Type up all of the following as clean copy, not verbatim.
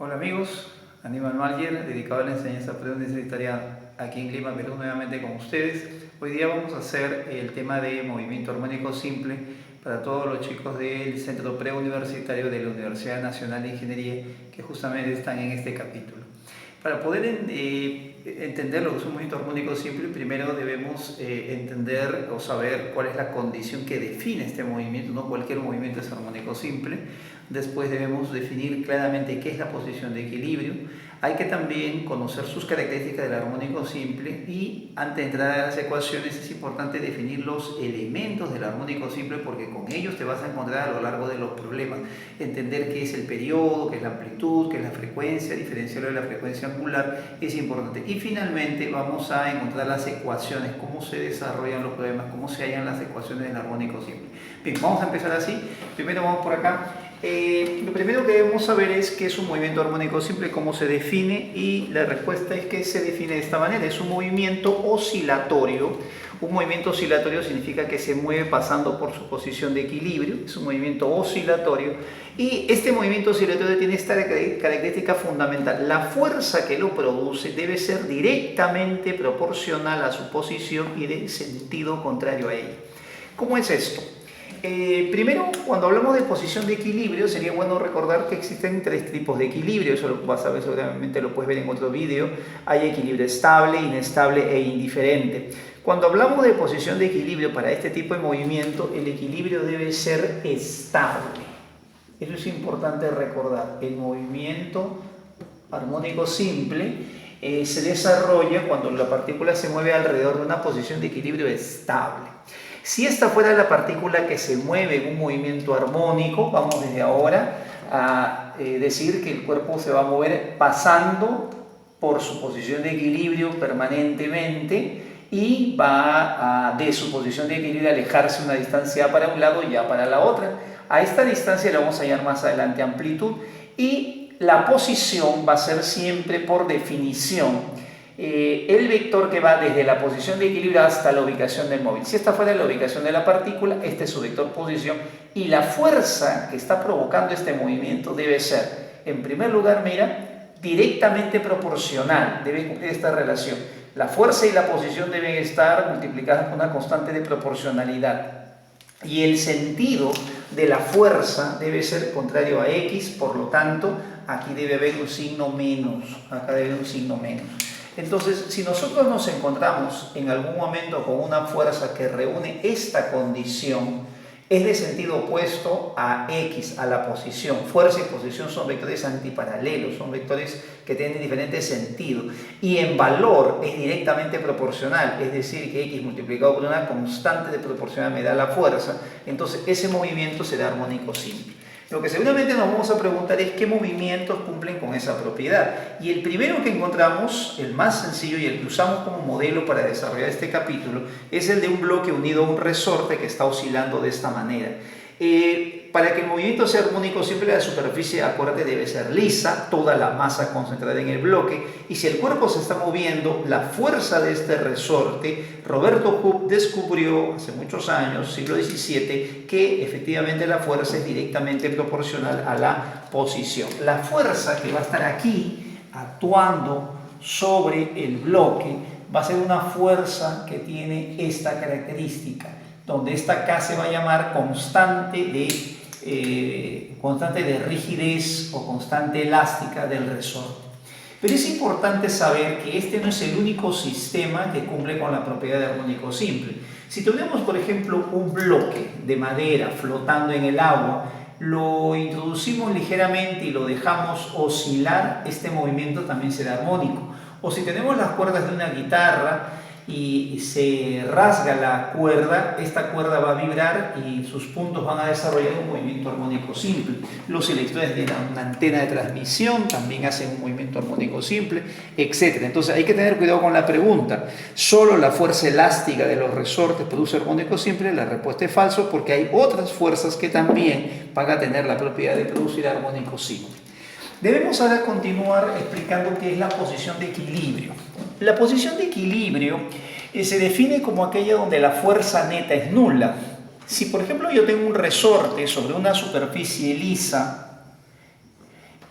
Hola amigos, Aníbal Malguer, dedicado a la enseñanza preuniversitaria aquí en Lima, Perú, nuevamente con ustedes. Hoy día vamos a hacer el tema de movimiento armónico simple para todos los chicos del Centro Preuniversitario de la Universidad Nacional de Ingeniería que justamente están en este capítulo. Para poder entender lo que es un movimiento armónico simple, primero debemos entender o saber cuál es la condición que define este movimiento. No cualquier movimiento es armónico simple. Después debemos definir claramente qué es la posición de equilibrio. Hay que también conocer sus características del armónico simple y antes de entrar a las ecuaciones es importante definir los elementos del armónico simple porque con ellos te vas a encontrar a lo largo de los problemas. Entender qué es el periodo, qué es la amplitud, qué es la frecuencia, diferenciarlo de la frecuencia angular es importante. Y finalmente vamos a encontrar las ecuaciones, cómo se desarrollan los problemas, cómo se hallan las ecuaciones del armónico simple. Bien, vamos a empezar así. Primero vamos por acá. Lo primero que debemos saber es qué es un movimiento armónico simple, cómo se define, y la respuesta es que se define de esta manera: es un movimiento oscilatorio. Un movimiento oscilatorio significa que se mueve pasando por su posición de equilibrio, es un movimiento oscilatorio, y este movimiento oscilatorio tiene esta característica fundamental: la fuerza que lo produce debe ser directamente proporcional a su posición y de sentido contrario a ella. ¿Cómo es esto? Primero, cuando hablamos de posición de equilibrio, sería bueno recordar que existen tres tipos de equilibrio. Eso lo vas a ver, seguramente lo puedes ver en otro vídeo. Hay equilibrio estable, inestable e indiferente. Cuando hablamos de posición de equilibrio para este tipo de movimiento, el equilibrio debe ser estable. Eso es importante recordar. El movimiento armónico simple se desarrolla cuando la partícula se mueve alrededor de una posición de equilibrio estable. Si esta fuera la partícula que se mueve en un movimiento armónico, vamos desde ahora a decir que el cuerpo se va a mover pasando por su posición de equilibrio permanentemente y va de su posición de equilibrio a alejarse una distancia para un lado y ya para la otra. A esta distancia le vamos a llamar más adelante amplitud, y la posición va a ser siempre, por definición, el vector que va desde la posición de equilibrio hasta la ubicación del móvil. Si esta fuera la ubicación de la partícula, este es su vector posición, y la fuerza que está provocando este movimiento debe ser, en primer lugar, mira, directamente proporcional. Debe cumplir esta relación. La fuerza y la posición deben estar multiplicadas con una constante de proporcionalidad, y el sentido de la fuerza debe ser contrario a X. Por lo tanto, aquí debe haber un signo menos, acá debe haber un signo menos. Entonces, si nosotros nos encontramos en algún momento con una fuerza que reúne esta condición, es de sentido opuesto a X, a la posición. Fuerza y posición son vectores antiparalelos, son vectores que tienen diferentes sentidos, y en valor es directamente proporcional, es decir, que X multiplicado por una constante de proporcional me da la fuerza. Entonces ese movimiento será armónico simple. Lo que seguramente nos vamos a preguntar es qué movimientos cumplen con esa propiedad. Y el primero que encontramos, el más sencillo y el que usamos como modelo para desarrollar este capítulo, es el de un bloque unido a un resorte que está oscilando de esta manera. Para que el movimiento sea armónico simple, la superficie, acuérdate, debe ser lisa, toda la masa concentrada en el bloque, y si el cuerpo se está moviendo, la fuerza de este resorte, Roberto Hooke descubrió hace muchos años, siglo XVII, que efectivamente la fuerza es directamente proporcional a la posición. La fuerza que va a estar aquí actuando sobre el bloque va a ser una fuerza que tiene esta característica, donde esta K se va a llamar constante de rigidez o constante elástica del resorte. Pero es importante saber que este no es el único sistema que cumple con la propiedad de armónico simple. Si tenemos, por ejemplo, un bloque de madera flotando en el agua, lo introducimos ligeramente y lo dejamos oscilar, este movimiento también será armónico. O si tenemos las cuerdas de una guitarra y se rasga la cuerda, esta cuerda va a vibrar y sus puntos van a desarrollar un movimiento armónico simple. Los electrones de una antena de transmisión también hacen un movimiento armónico simple, etc. Entonces hay que tener cuidado con la pregunta: ¿solo la fuerza elástica de los resortes produce armónico simple? La respuesta es falso, porque hay otras fuerzas que también van a tener la propiedad de producir armónico simple. Debemos ahora continuar explicando qué es la posición de equilibrio. La posición de equilibrio se define como aquella donde la fuerza neta es nula. Si, por ejemplo, yo tengo un resorte sobre una superficie lisa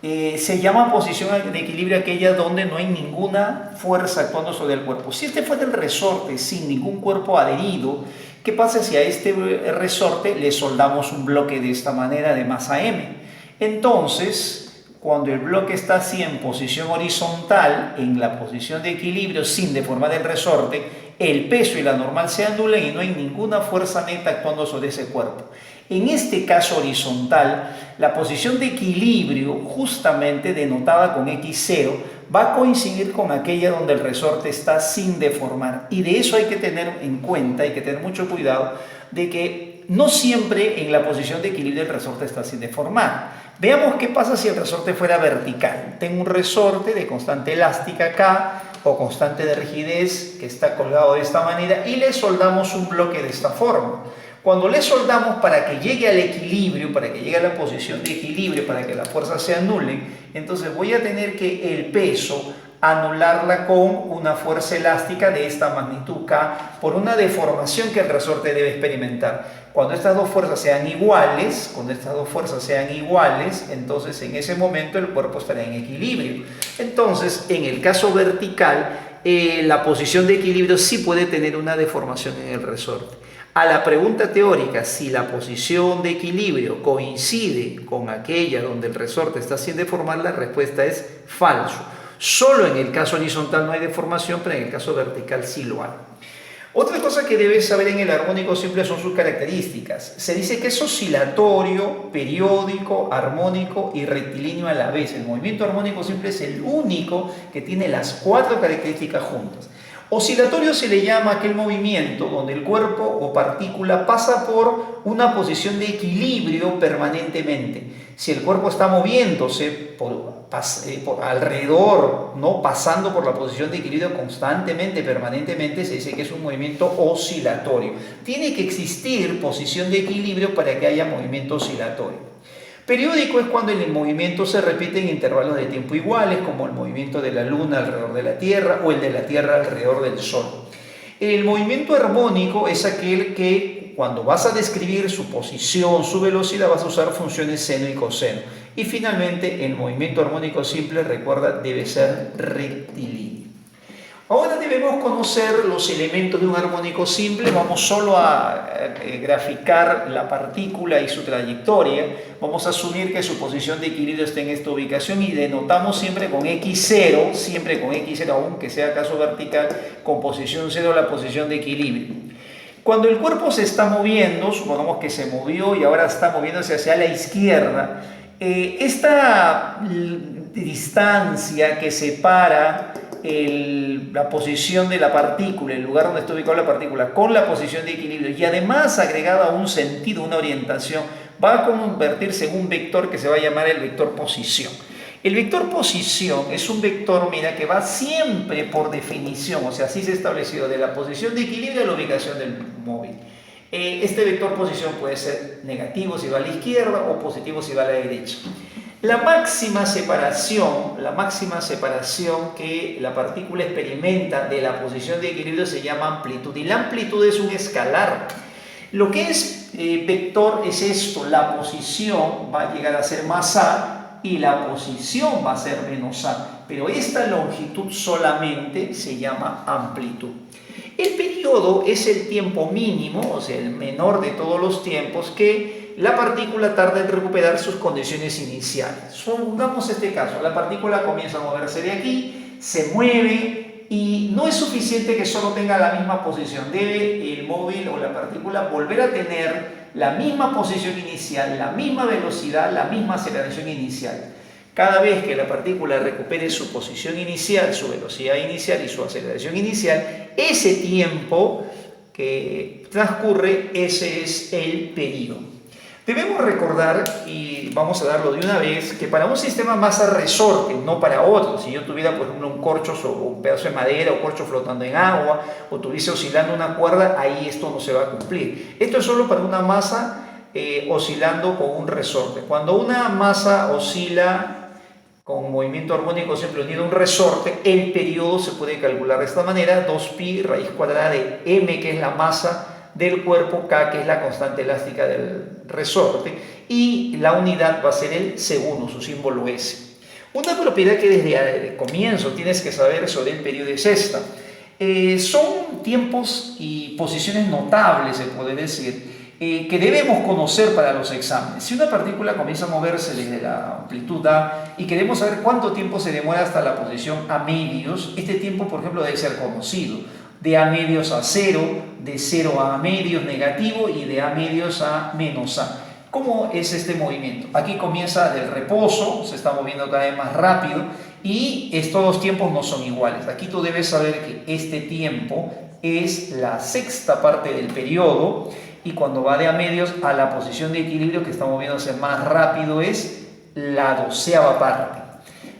Se llama posición de equilibrio aquella donde no hay ninguna fuerza actuando sobre el cuerpo. Si este fuera el resorte sin ningún cuerpo adherido, ¿qué pasa si a este resorte le soldamos un bloque de esta manera de masa m? Entonces, cuando el bloque está así en posición horizontal, en la posición de equilibrio sin deformar el resorte, el peso y la normal se anulan y no hay ninguna fuerza neta actuando sobre ese cuerpo. En este caso horizontal, la posición de equilibrio, justamente denotada con X0, va a coincidir con aquella donde el resorte está sin deformar. Y de eso hay que tener en cuenta, hay que tener mucho cuidado, de que no siempre en la posición de equilibrio el resorte está sin deformar. Veamos qué pasa si el resorte fuera vertical. Tengo un resorte de constante elástica acá, o constante de rigidez, que está colgado de esta manera, y le soldamos un bloque de esta forma. Cuando le soldamos para que llegue al equilibrio, para que llegue a la posición de equilibrio, para que las fuerzas se anulen, entonces voy a tener que el peso anularla con una fuerza elástica de esta magnitud K por una deformación que el resorte debe experimentar. Cuando estas dos fuerzas sean iguales, entonces en ese momento el cuerpo estará en equilibrio. Entonces, en el caso vertical, la posición de equilibrio sí puede tener una deformación en el resorte. A la pregunta teórica, si la posición de equilibrio coincide con aquella donde el resorte está sin deformar, la respuesta es falso. Solo en el caso horizontal no hay deformación, pero en el caso vertical sí lo hay. Otra cosa que debes saber en el armónico simple son sus características. Se dice que es oscilatorio, periódico, armónico y rectilíneo a la vez. El movimiento armónico simple es el único que tiene las cuatro características juntas. Oscilatorio se le llama aquel movimiento donde el cuerpo o partícula pasa por una posición de equilibrio permanentemente. Si el cuerpo está moviéndose por alrededor, ¿no? Pasando por la posición de equilibrio constantemente, permanentemente, se dice que es un movimiento oscilatorio. Tiene que existir posición de equilibrio para que haya movimiento oscilatorio. Periódico es cuando el movimiento se repite en intervalos de tiempo iguales, como el movimiento de la Luna alrededor de la Tierra o el de la Tierra alrededor del Sol. El movimiento armónico es aquel que cuando vas a describir su posición, su velocidad, vas a usar funciones seno y coseno. Y finalmente, el movimiento armónico simple, recuerda, debe ser rectilíneo. Ahora debemos conocer los elementos de un armónico simple. Vamos solo a graficar la partícula y su trayectoria. Vamos a asumir que su posición de equilibrio está en esta ubicación y denotamos siempre con X0, aunque sea caso vertical, con posición 0 la posición de equilibrio. Cuando el cuerpo se está moviendo, supongamos que se movió y ahora está moviéndose hacia la izquierda, esta distancia que separa la posición de la partícula, el lugar donde está ubicada la partícula, con la posición de equilibrio y además agregada un sentido, una orientación, va a convertirse en un vector que se va a llamar el vector posición. El vector posición es un vector, mira, que va siempre por definición, o sea, así se ha establecido de la posición de equilibrio a la ubicación del móvil. Este vector posición puede ser negativo si va a la izquierda o positivo si va a la derecha. La máxima separación que la partícula experimenta de la posición de equilibrio se llama amplitud, y la amplitud es un escalar. Lo que es vector es esto: la posición va a llegar a ser más a y la posición va a ser menos a, pero esta longitud solamente se llama amplitud. El periodo es el tiempo mínimo, o sea, el menor de todos los tiempos que la partícula tarda en recuperar sus condiciones iniciales. Supongamos este caso: la partícula comienza a moverse de aquí, se mueve y no es suficiente que solo tenga la misma posición. Debe el móvil o la partícula volver a tener la misma posición inicial, la misma velocidad, la misma aceleración inicial. Cada vez que la partícula recupere su posición inicial, su velocidad inicial y su aceleración inicial, ese tiempo que transcurre, ese es el periodo. Debemos recordar, y vamos a darlo de una vez, que para un sistema masa-resorte, no para otro, si yo tuviera por ejemplo un corcho sobre un pedazo de madera o corcho flotando en agua, o tuviese oscilando una cuerda, ahí esto no se va a cumplir. Esto es solo para una masa oscilando con un resorte. Cuando una masa oscila con movimiento armónico simple unido a un resorte, el periodo se puede calcular de esta manera: 2pi raíz cuadrada de m, que es la masa del cuerpo, K, que es la constante elástica del resorte, y la unidad va a ser el segundo, su símbolo S. Una propiedad que desde el comienzo tienes que saber sobre el periodo es esta. Son tiempos y posiciones notables, se puede decir, que debemos conocer para los exámenes. Si una partícula comienza a moverse desde la amplitud A y queremos saber cuánto tiempo se demora hasta la posición A medios, este tiempo, por ejemplo, debe ser conocido. De A medios a 0, de 0 a medios negativo y de A medios a menos A. ¿Cómo es este movimiento? Aquí comienza del reposo, se está moviendo cada vez más rápido y estos dos tiempos no son iguales. Aquí tú debes saber que este tiempo es la sexta parte del periodo y cuando va de A medios a la posición de equilibrio, que está moviéndose más rápido, es la 12ª parte.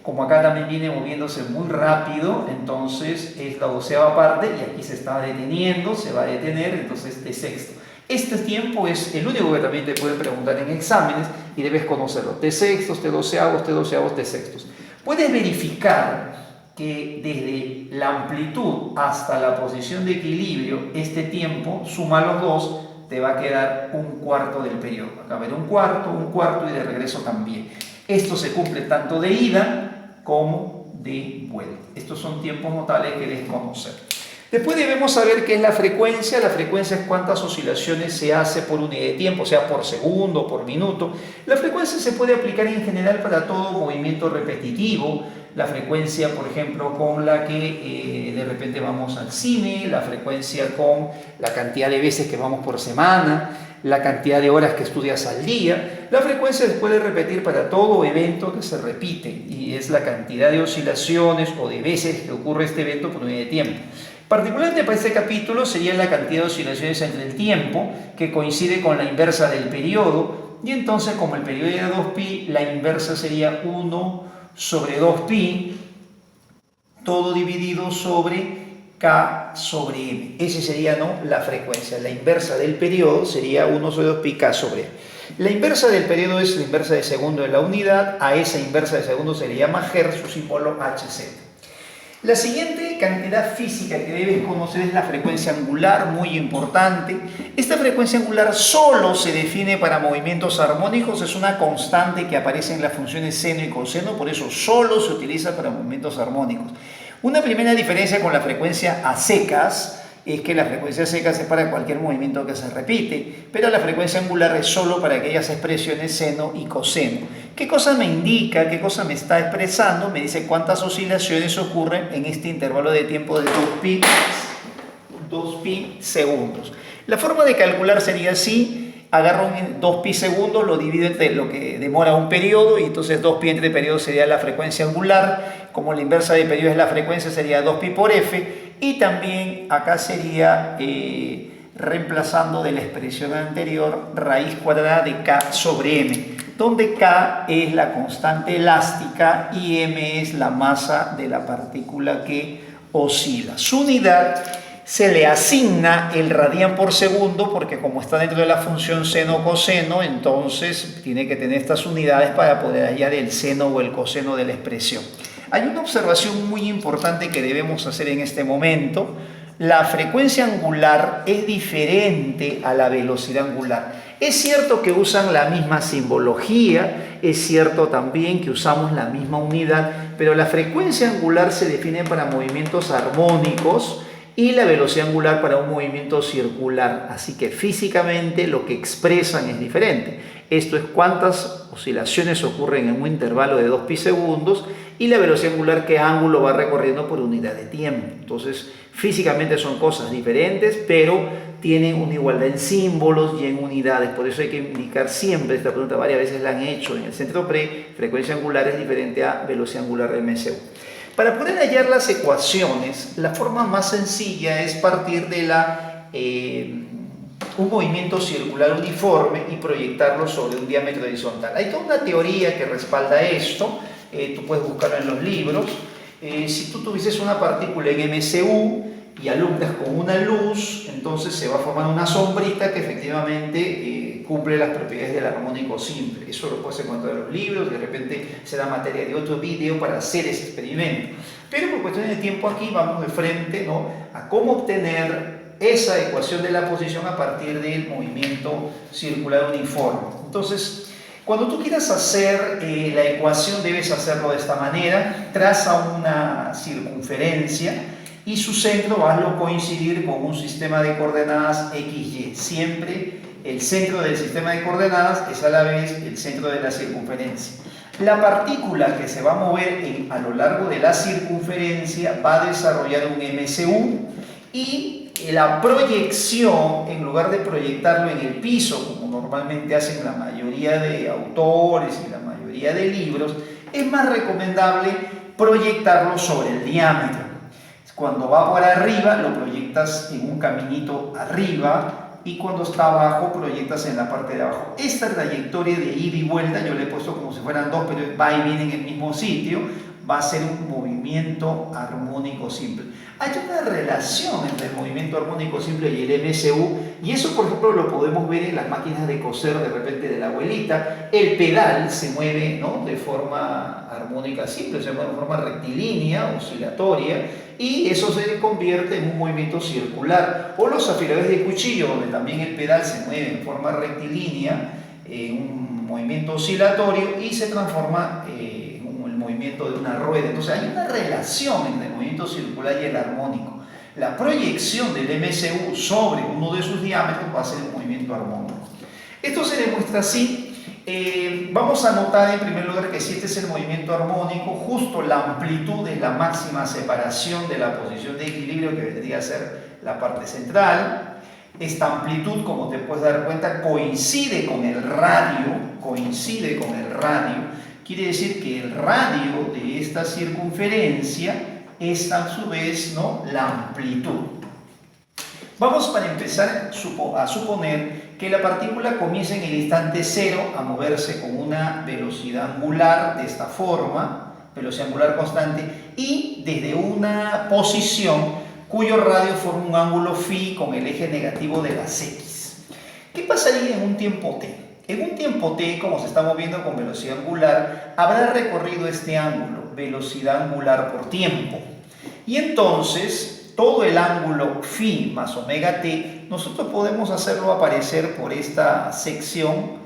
Como acá también viene moviéndose muy rápido, entonces es la 12ª parte y aquí se está deteniendo, se va a detener, entonces de sexto. Este tiempo es el único que también te pueden preguntar en exámenes y debes conocerlo. De sextos, de doceavos, de doceavos, de sextos. Puedes verificar que desde la amplitud hasta la posición de equilibrio, este tiempo, suma los dos, te va a quedar un cuarto del periodo. Acá va a haber un cuarto y de regreso también. Esto se cumple tanto de ida como de vuelta. Estos son tiempos notables que debes conocer. Después debemos saber qué es la frecuencia. La frecuencia es cuántas oscilaciones se hace por unidad de tiempo, sea por segundo, por minuto. La frecuencia se puede aplicar en general para todo movimiento repetitivo. La frecuencia, por ejemplo, con la que de repente vamos al cine, la frecuencia con la cantidad de veces que vamos por semana, la cantidad de horas que estudias al día. La frecuencia se puede repetir para todo evento que se repite y es la cantidad de oscilaciones o de veces que ocurre este evento por unidad de tiempo. Particularmente para este capítulo sería la cantidad de oscilaciones entre el tiempo, que coincide con la inversa del periodo, y entonces como el periodo era 2pi, la inversa sería 1 sobre 2pi, todo dividido sobre k sobre m. Esa sería, ¿no?, la frecuencia. La inversa del periodo sería 1 sobre 2pi k sobre m. La inversa del periodo es la inversa de segundo de la unidad. A esa inversa de segundo se le llama Hertz, su símbolo Hz. La siguiente cantidad física que debes conocer es la frecuencia angular, muy importante. Esta frecuencia angular solo se define para movimientos armónicos, es una constante que aparece en las funciones seno y coseno, por eso solo se utiliza para movimientos armónicos. Una primera diferencia con la frecuencia a secas es que la frecuencia seca es para cualquier movimiento que se repite, pero la frecuencia angular es solo para aquellas expresiones seno y coseno. ¿Qué cosa me indica? ¿Qué cosa me está expresando? Me dice cuántas oscilaciones ocurren en este intervalo de tiempo de 2pi segundos. La forma de calcular sería así: agarro 2pi segundos, lo divido entre lo que demora un periodo y entonces 2pi entre periodos sería la frecuencia angular. Como la inversa de periodo es la frecuencia, sería 2pi por f. Y también acá sería, reemplazando de la expresión anterior, raíz cuadrada de k sobre m, donde k es la constante elástica y m es la masa de la partícula que oscila. Su unidad se le asigna el radián por segundo porque como está dentro de la función seno-coseno, entonces tiene que tener estas unidades para poder hallar el seno o el coseno de la expresión. Hay una observación muy importante que debemos hacer en este momento. La frecuencia angular es diferente a la velocidad angular. Es cierto que usan la misma simbología, es cierto también que usamos la misma unidad, pero la frecuencia angular se define para movimientos armónicos y la velocidad angular para un movimiento circular. Así que físicamente lo que expresan es diferente. Esto es cuántas oscilaciones ocurren en un intervalo de 2pi segundos y la velocidad angular, qué ángulo va recorriendo por unidad de tiempo. Entonces, físicamente son cosas diferentes, pero tienen una igualdad en símbolos y en unidades. Por eso hay que indicar siempre, esta pregunta varias veces la han hecho en el centro pre, frecuencia angular es diferente a velocidad angular de MCU. Para poder hallar las ecuaciones, la forma más sencilla es partir de un movimiento circular uniforme y proyectarlo sobre un diámetro horizontal. Hay toda una teoría que respalda esto, tú puedes buscarlo en los libros. Si tú tuvieses una partícula en MCU y alumbras con una luz, entonces se va a formar una sombrita que efectivamente cumple las propiedades del armónico simple. Eso lo puedes encontrar en los libros, de repente será materia de otro video para hacer ese experimento. Pero por cuestiones de tiempo aquí vamos de frente, ¿no?, a cómo obtener esa ecuación de la posición a partir del movimiento circular uniforme. Entonces, Cuando tú quieras hacer la ecuación, debes hacerlo de esta manera. Traza una circunferencia y su centro hazlo coincidir con un sistema de coordenadas XY. Siempre el centro del sistema de coordenadas es a la vez el centro de la circunferencia. La partícula que se va a mover a lo largo de la circunferencia va a desarrollar un MCU, y la proyección, en lugar de proyectarlo en el piso, como normalmente hacen la mayoría de autores y la mayoría de libros, es más recomendable proyectarlo sobre el diámetro. Cuando va por arriba, lo proyectas en un caminito arriba, y cuando está abajo, proyectas en la parte de abajo. Esta trayectoria de ida y vuelta, yo le he puesto como si fueran dos, pero va y viene en el mismo sitio, va a ser un movimiento armónico simple. Hay una relación entre el movimiento armónico simple y el MCU, y eso, por ejemplo, lo podemos ver en las máquinas de coser de repente de la abuelita. El pedal se mueve, ¿no?, de forma armónica simple, se mueve de forma rectilínea, oscilatoria, y eso se convierte en un movimiento circular. O los afiladores de cuchillo, donde también el pedal se mueve en forma rectilínea, en un movimiento oscilatorio, y se transforma en el movimiento de una rueda. Entonces hay una relación entre el movimiento circular y el armónico. La proyección del MCU sobre uno de sus diámetros va a ser un movimiento armónico. Esto se demuestra así. Vamos a notar en primer lugar que si este es el movimiento armónico, justo la amplitud es la máxima separación de la posición de equilibrio, que vendría a ser la parte central. Esta amplitud, como te puedes dar cuenta, coincide con el radio, quiere decir que el radio de esta circunferencia es a su vez, ¿no?, la amplitud. Vamos, para empezar, a suponer que la partícula comienza en el instante cero a moverse con una velocidad angular de esta forma, velocidad angular constante, y desde una posición cuyo radio forma un ángulo phi con el eje negativo de las x. ¿Qué pasaría en un tiempo t? En un tiempo t, como se está moviendo con velocidad angular, habrá recorrido este ángulo, velocidad angular por tiempo. Y entonces todo el ángulo phi más omega t, nosotros podemos hacerlo aparecer por esta sección,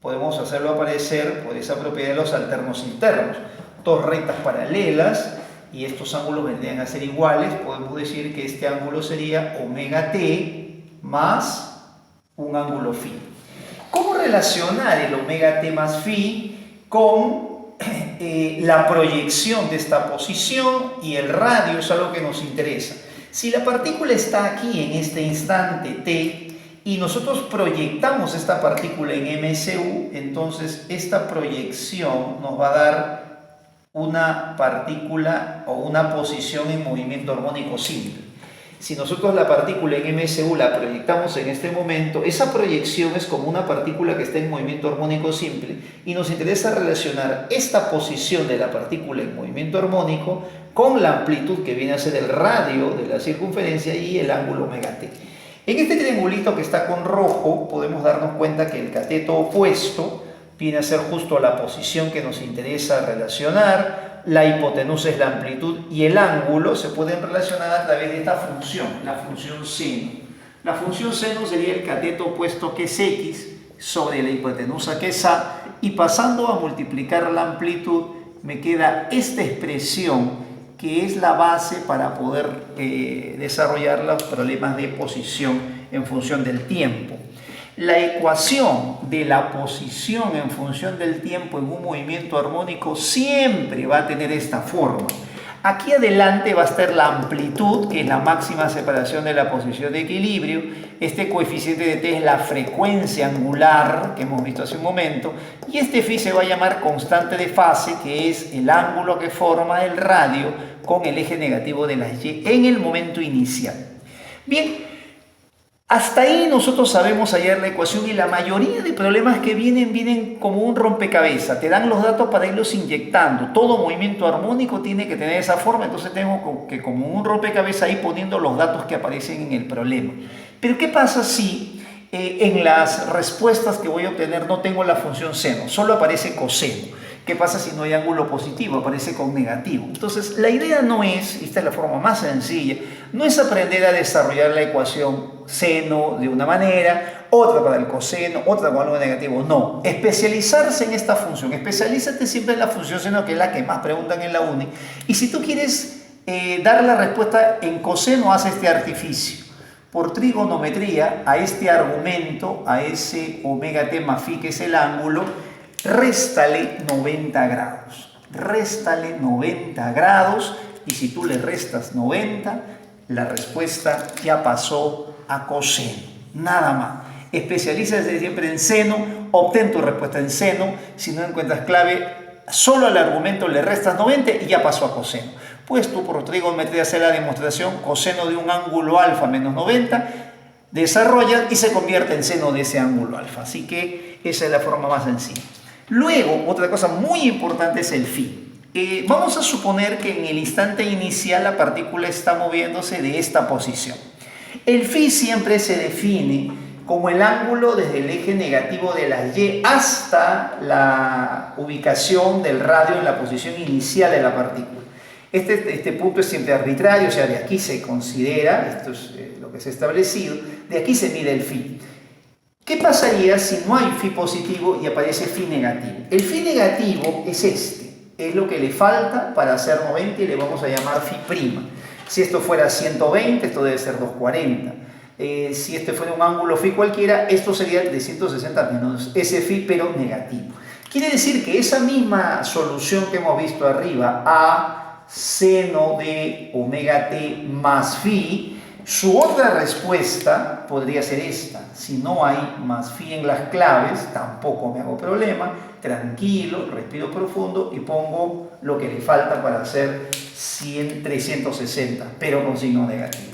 podemos hacerlo aparecer por esa propiedad de los alternos internos. Dos rectas paralelas, y estos ángulos vendrían a ser iguales. Podemos decir que este ángulo sería omega t más un ángulo phi. ¿Cómo relacionar el omega t más phi con la proyección de esta posición y el radio? Es algo que nos interesa. Si la partícula está aquí en este instante t y nosotros proyectamos esta partícula en MCU, entonces esta proyección nos va a dar una partícula o una posición en movimiento armónico simple. Si nosotros la partícula en MCU la proyectamos en este momento, esa proyección es como una partícula que está en movimiento armónico simple, y nos interesa relacionar esta posición de la partícula en movimiento armónico con la amplitud, que viene a ser el radio de la circunferencia, y el ángulo omega t. En este triangulito que está con rojo podemos darnos cuenta que el cateto opuesto viene a ser justo la posición que nos interesa relacionar. La hipotenusa es la amplitud, y el ángulo se pueden relacionar a través de esta función, la función seno. La función seno sería el cateto opuesto, que es x, sobre la hipotenusa, que es a, y pasando a multiplicar la amplitud me queda esta expresión, que es la base para poder desarrollar los problemas de posición en función del tiempo. La ecuación de la posición en función del tiempo en un movimiento armónico siempre va a tener esta forma. Aquí adelante va a estar la amplitud, que es la máxima separación de la posición de equilibrio. Este coeficiente de t es la frecuencia angular que hemos visto hace un momento. Y este phi se va a llamar constante de fase, que es el ángulo que forma el radio con el eje negativo de las y en el momento inicial. Bien. Hasta ahí nosotros sabemos hallar la ecuación, y la mayoría de problemas que vienen como un rompecabezas. Te dan los datos para irlos inyectando. Todo movimiento armónico tiene que tener esa forma, entonces tengo que, como un rompecabezas, ir poniendo los datos que aparecen en el problema. Pero ¿qué pasa si en las respuestas que voy a obtener no tengo la función seno, solo aparece coseno? ¿Qué pasa si no hay ángulo positivo? Aparece con negativo. Entonces, la idea no es, y esta es la forma más sencilla, no es aprender a desarrollar la ecuación seno de una manera, otra para el coseno, otra con algo negativo. No, especializarse en esta función. Especialízate siempre en la función seno, que es la que más preguntan en la uni. Y si tú quieres dar la respuesta en coseno, haz este artificio. Por trigonometría, a este argumento, a ese omega t más phi, que es el ángulo, réstale 90 grados. Réstale 90 grados y si tú le restas 90, la respuesta ya pasó a coseno. Nada más. Especialízate siempre en seno, obtén tu respuesta en seno. Si no encuentras clave, solo al argumento le restas 90 y ya pasó a coseno. Pues tú por trigonometría hacer la demostración, coseno de un ángulo alfa menos 90, desarrolla y se convierte en seno de ese ángulo alfa. Así que esa es la forma más sencilla. Luego, otra cosa muy importante es el phi. Vamos a suponer que en el instante inicial la partícula está moviéndose de esta posición. El phi siempre se define como el ángulo desde el eje negativo de la y hasta la ubicación del radio en la posición inicial de la partícula. Este punto es siempre arbitrario, o sea, de aquí se considera, esto es lo que se ha establecido, de aquí se mide el phi. ¿Qué pasaría si no hay phi positivo y aparece phi negativo? El phi negativo es este, es lo que le falta para hacer 90 y le vamos a llamar phi prima. Si esto fuera 120, esto debe ser 240. Si este fuera un ángulo phi cualquiera, esto sería de 160 menos ese phi, pero negativo. Quiere decir que esa misma solución que hemos visto arriba, a seno de omega t más phi, su otra respuesta podría ser esta. Si no hay más phi en las claves, tampoco me hago problema. Tranquilo, respiro profundo y pongo lo que le falta para hacer 360, pero con signo negativo.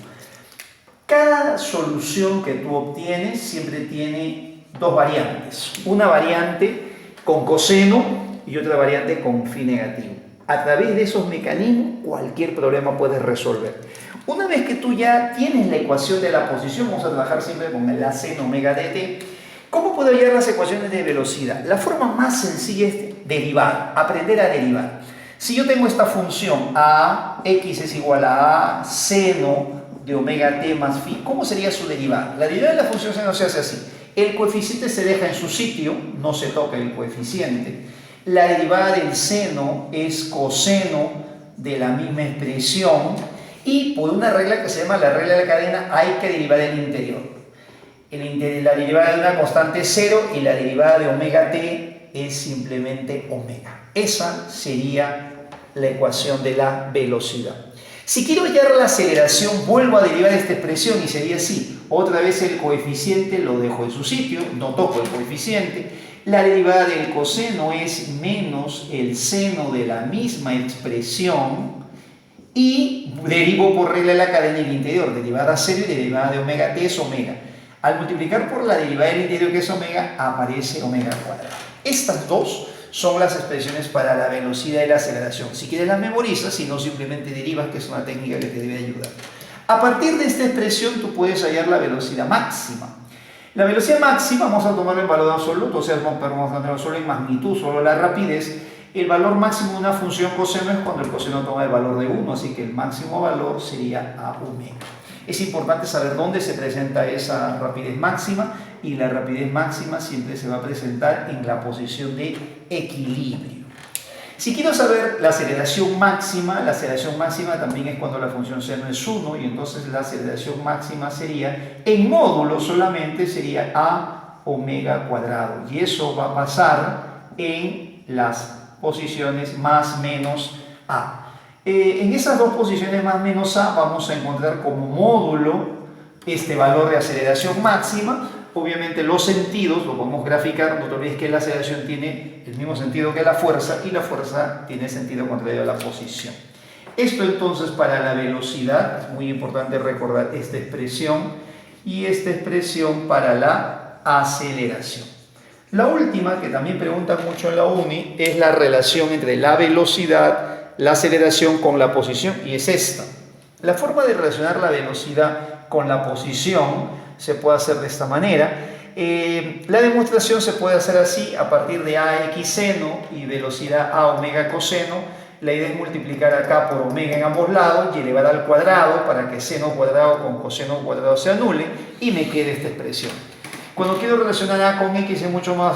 Cada solución que tú obtienes siempre tiene dos variantes. Una variante con coseno y otra variante con phi negativo. A través de esos mecanismos, cualquier problema puedes resolver. Una vez que tú ya tienes la ecuación de la posición, vamos a trabajar siempre con el seno omega dt. ¿Cómo puedo hallar las ecuaciones de velocidad? La forma más sencilla es derivar, aprender a derivar. Si yo tengo esta función a x es igual a seno de omega t más phi, ¿cómo sería su derivada? La derivada de la función seno se hace así. El coeficiente se deja en su sitio, no se toca el coeficiente. La derivada del seno es coseno de la misma expresión. Y por una regla que se llama la regla de la cadena, hay que derivar el interior. La derivada de una constante es 0 y la derivada de omega t es simplemente omega. Esa sería la ecuación de la velocidad. Si quiero hallar la aceleración, vuelvo a derivar esta expresión y sería así. Otra vez el coeficiente lo dejo en su sitio, no toco el coeficiente. La derivada del coseno es menos el seno de la misma expresión. Y derivo por regla de la cadena el interior, derivada 0 y derivada de omega t es omega. Al multiplicar por la derivada del interior que es omega, aparece omega cuadrado. Estas dos son las expresiones para la velocidad y la aceleración. Si quieres las memorizas, si no simplemente derivas, que es una técnica que te debe ayudar. A partir de esta expresión tú puedes hallar la velocidad máxima. La velocidad máxima vamos a tomarlo en valor absoluto, o sea, vamos a tenerlo solo en magnitud, solo la rapidez. El valor máximo de una función coseno es cuando el coseno toma el valor de 1, así que el máximo valor sería a omega. Es importante saber dónde se presenta esa rapidez máxima, y la rapidez máxima siempre se va a presentar en la posición de equilibrio. Si quiero saber la aceleración máxima también es cuando la función seno es 1, y entonces la aceleración máxima sería, en módulo solamente, sería a omega cuadrado, y eso va a pasar en las posiciones más menos a. En esas dos posiciones más menos a vamos a encontrar como módulo este valor de aceleración máxima. Obviamente los sentidos lo podemos graficar, no te olvides que la aceleración tiene el mismo sentido que la fuerza y la fuerza tiene sentido contrario a la posición. Esto entonces para la velocidad, es muy importante recordar esta expresión, y esta expresión para la aceleración. La última, que también preguntan mucho en la uni, es la relación entre la velocidad, la aceleración con la posición, y es esta. La forma de relacionar la velocidad con la posición se puede hacer de esta manera. La demostración se puede hacer así, a partir de AX seno y velocidad A omega coseno. La idea es multiplicar acá por omega en ambos lados y elevar al cuadrado para que seno cuadrado con coseno cuadrado se anule y me quede esta expresión. Cuando quiero relacionar A con X es mucho más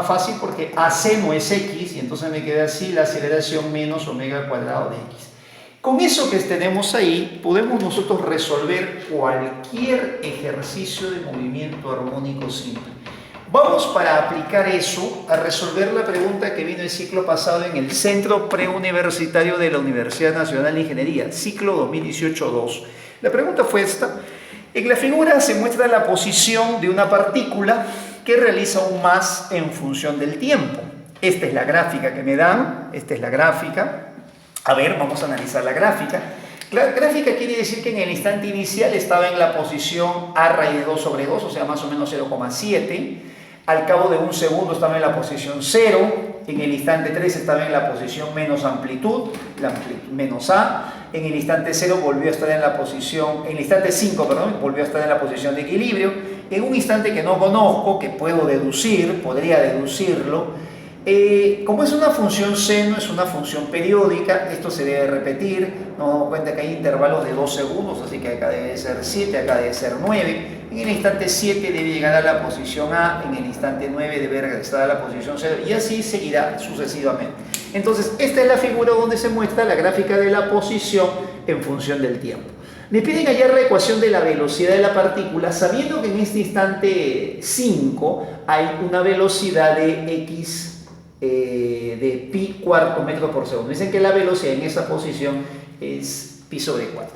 fácil porque A seno es X y entonces me queda así la aceleración menos omega al cuadrado de X. Con eso que tenemos ahí podemos nosotros resolver cualquier ejercicio de movimiento armónico simple. Vamos para aplicar eso a resolver la pregunta que vino el ciclo pasado en el Centro Preuniversitario de la Universidad Nacional de Ingeniería, ciclo 2018-2. La pregunta fue esta. En la figura se muestra la posición de una partícula que realiza un más en función del tiempo. Esta es la gráfica que me dan, esta es la gráfica. A ver, vamos a analizar la gráfica. La gráfica quiere decir que en el instante inicial estaba en la posición A raíz de 2 sobre 2, o sea, más o menos 0,7. Al cabo de un segundo estaba en la posición 0. En el instante 3 estaba en la posición menos amplitud, la amplitud menos A. En el instante 0 volvió a estar en la posición, en el instante 5, perdón, volvió a estar en la posición de equilibrio. En un instante que no conozco, que puedo deducir, podría deducirlo, como es una función seno, es una función periódica, esto se debe repetir, nos damos cuenta que hay intervalos de 2 segundos, así que acá debe ser 7, acá debe ser 9, en el instante 7 debe llegar a la posición A, en el instante 9 debe regresar a la posición 0 y así seguirá sucesivamente. Entonces, esta es la figura donde se muestra la gráfica de la posición en función del tiempo. Me piden hallar la ecuación de la velocidad de la partícula, sabiendo que en este instante 5 hay una velocidad de x de pi cuarto metro por segundo. Dicen que la velocidad en esa posición es pi sobre 4.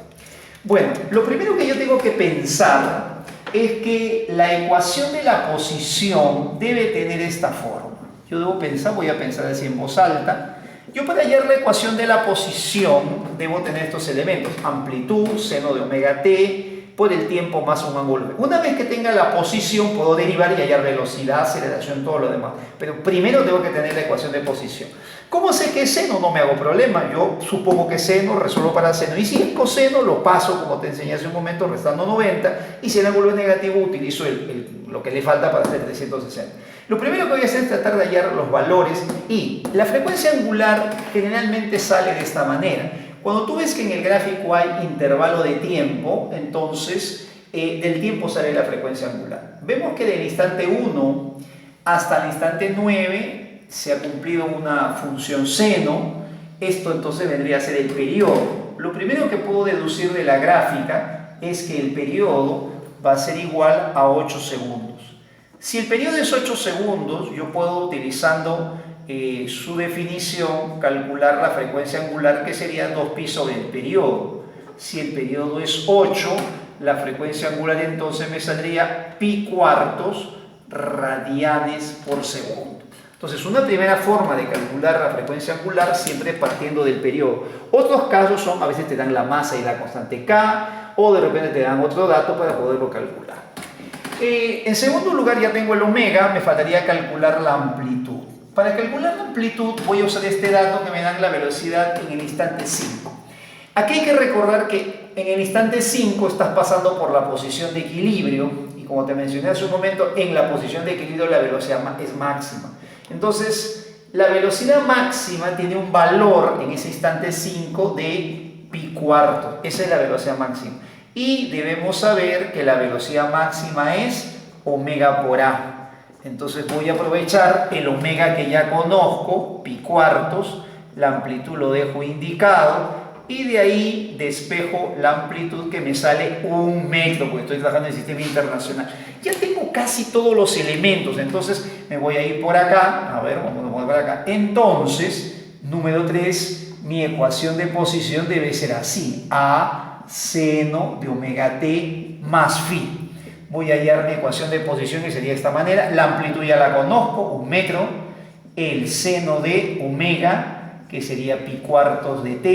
Bueno, lo primero que yo tengo que pensar es que la ecuación de la posición debe tener esta forma. Yo debo pensar, voy a pensar así en voz alta. Yo para hallar la ecuación de la posición debo tener estos elementos: amplitud, seno de omega t, por el tiempo más un ángulo. Una vez que tenga la posición puedo derivar y hallar velocidad, aceleración, todo lo demás. Pero primero tengo que tener la ecuación de posición. ¿Cómo sé que es seno? No me hago problema. Yo supongo que es seno, resuelvo para seno. Y si es coseno, lo paso, como te enseñé hace un momento, restando 90. Y si el ángulo es negativo, utilizo lo que le falta para hacer 360. Lo primero que voy a hacer es tratar de hallar los valores. Y la frecuencia angular generalmente sale de esta manera. Cuando tú ves que en el gráfico hay intervalo de tiempo, entonces del tiempo sale la frecuencia angular. Vemos que del instante 1 hasta el instante 9 se ha cumplido una función seno. Esto entonces vendría a ser el periodo. Lo primero que puedo deducir de la gráfica es que el periodo va a ser igual a 8 segundos. Si el periodo es 8 segundos, yo puedo, utilizando su definición, calcular la frecuencia angular, que sería 2pi sobre el periodo. Si el periodo es 8, la frecuencia angular entonces me saldría pi cuartos radianes por segundo. Entonces, una primera forma de calcular la frecuencia angular siempre partiendo del periodo. Otros casos son, a veces te dan la masa y la constante K, o de repente te dan otro dato para poderlo calcular. En segundo lugar, ya tengo el omega, me faltaría calcular la amplitud. Para calcular la amplitud voy a usar este dato que me dan la velocidad en el instante 5. Aquí hay que recordar que en el instante 5 estás pasando por la posición de equilibrio y, como te mencioné hace un momento, en la posición de equilibrio la velocidad es máxima. Entonces, la velocidad máxima tiene un valor en ese instante 5 de pi cuarto. Esa es la velocidad máxima. Y debemos saber que la velocidad máxima es omega por A. Entonces voy a aprovechar el omega que ya conozco, pi cuartos, la amplitud lo dejo indicado y de ahí despejo la amplitud que me sale 1 metro, porque estoy trabajando en el sistema internacional. Ya tengo casi todos los elementos, entonces me voy a ir por acá, a ver, vamos a poner por acá. Entonces, número 3, mi ecuación de posición debe ser así: A seno de omega t más phi. Voy a hallar mi ecuación de posición y sería de esta manera. La amplitud ya la conozco, 1 metro. El seno de omega, que sería pi cuartos de t.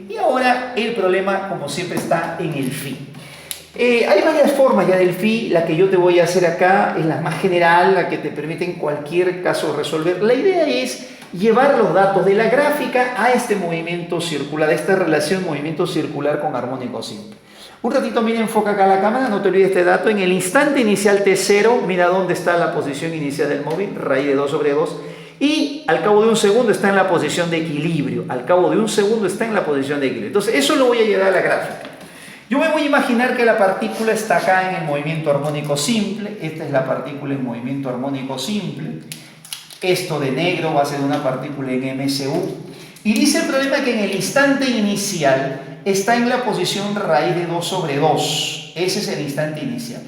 Y ahora el problema, como siempre, está en el phi. Hay varias formas ya del phi. La que yo te voy a hacer acá es la más general, la que te permite en cualquier caso resolver. La idea es llevar los datos de la gráfica a este movimiento circular, a esta relación movimiento circular con armónico simple. Un ratito, mira, enfoca acá la cámara, no te olvides este dato. En el instante inicial T0, mira dónde está la posición inicial del móvil, raíz de 2 sobre 2. Y al cabo de un segundo está en la posición de equilibrio. Al cabo de un segundo está en la posición de equilibrio. Entonces, eso lo voy a llevar a la gráfica. Yo me voy a imaginar que la partícula está acá en el movimiento armónico simple. Esta es la partícula en movimiento armónico simple. Esto de negro va a ser una partícula en MSU. Y dice el problema que en el instante inicial está en la posición raíz de 2 sobre 2. Ese es el instante inicial.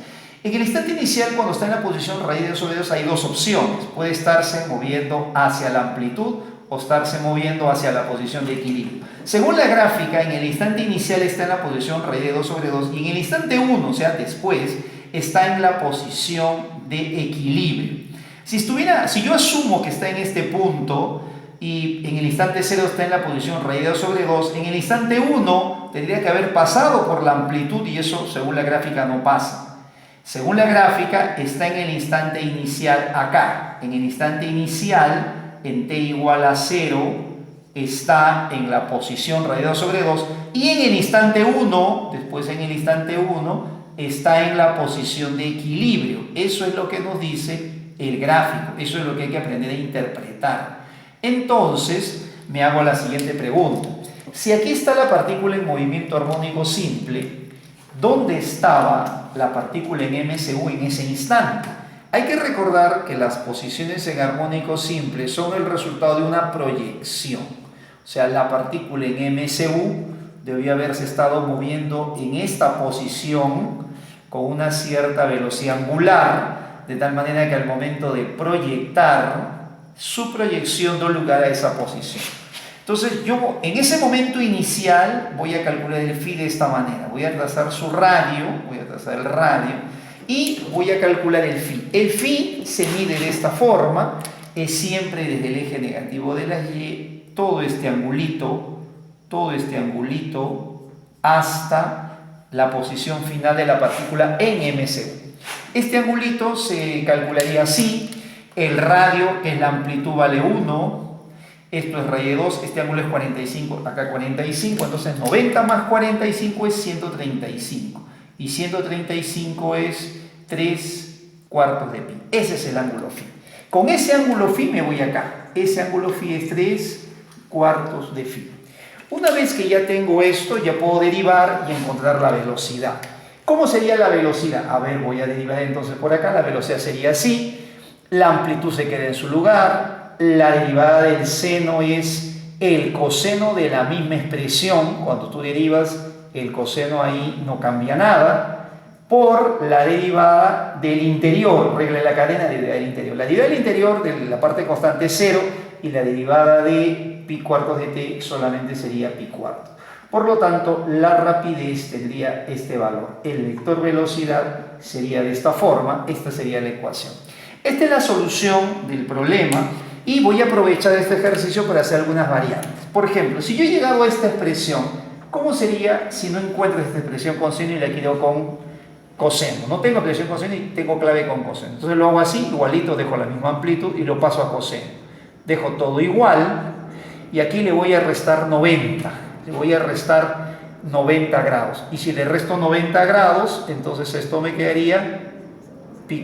En el instante inicial, cuando está en la posición raíz de 2 sobre 2, hay dos opciones. Puede estarse moviendo hacia la amplitud o estarse moviendo hacia la posición de equilibrio. Según la gráfica, en el instante inicial está en la posición raíz de 2 sobre 2 y en el instante 1, o sea, después, está en la posición de equilibrio. Si yo asumo que está en este punto y en el instante 0 está en la posición raíz de 2 sobre 2, en el instante 1 tendría que haber pasado por la amplitud y eso, según la gráfica, no pasa. Según la gráfica, está en el instante inicial acá. En el instante inicial, en t igual a 0, está en la posición raíz de 2 sobre 2. Y en el instante 1, después en el instante 1, está en la posición de equilibrio. Eso es lo que nos dice el gráfico. Eso es lo que hay que aprender a interpretar. Entonces, me hago la siguiente pregunta. Si aquí está la partícula en movimiento armónico simple, ¿dónde estaba la partícula en MSU en ese instante? Hay que recordar que las posiciones en armónico simple son el resultado de una proyección. O sea, la partícula en MSU debió haberse estado moviendo en esta posición con una cierta velocidad angular, de tal manera que al momento de proyectar, su proyección da lugar a esa posición. Entonces yo en ese momento inicial voy a calcular el phi de esta manera. Voy a trazar su radio, voy a trazar el radio y voy a calcular el phi. El phi se mide de esta forma, es siempre desde el eje negativo de la y, todo este angulito hasta la posición final de la partícula en MSU. Este angulito se calcularía así. El radio, que es la amplitud, vale 1. Esto es raíz de 2, este ángulo es 45, acá 45, entonces 90 más 45 es 135. Y 135 es 3/4 de pi. Ese es el ángulo phi. Con ese ángulo phi me voy acá. Ese ángulo phi es 3/4 de phi. Una vez que ya tengo esto, ya puedo derivar y encontrar la velocidad. ¿Cómo sería la velocidad? A ver, voy a derivar entonces por acá. La velocidad sería así. La amplitud se queda en su lugar. La derivada del seno es el coseno de la misma expresión. Cuando tú derivas, el coseno ahí no cambia nada, por la derivada del interior, regla de la cadena, derivada del interior. La derivada del interior de la parte constante es 0 y la derivada de pi cuartos de t solamente sería pi cuartos. Por lo tanto, la rapidez tendría este valor. El vector velocidad sería de esta forma, esta sería la ecuación. Esta es la solución del problema y voy a aprovechar este ejercicio para hacer algunas variantes. Por ejemplo, si yo he llegado a esta expresión, ¿cómo sería si no encuentro esta expresión con seno y la quiero con coseno? No tengo expresión con seno y tengo clave con coseno. Entonces lo hago así, igualito, dejo la misma amplitud y lo paso a coseno. Dejo todo igual y aquí le voy a restar 90. Le voy a restar 90 grados. Y si le resto 90 grados, entonces esto me quedaría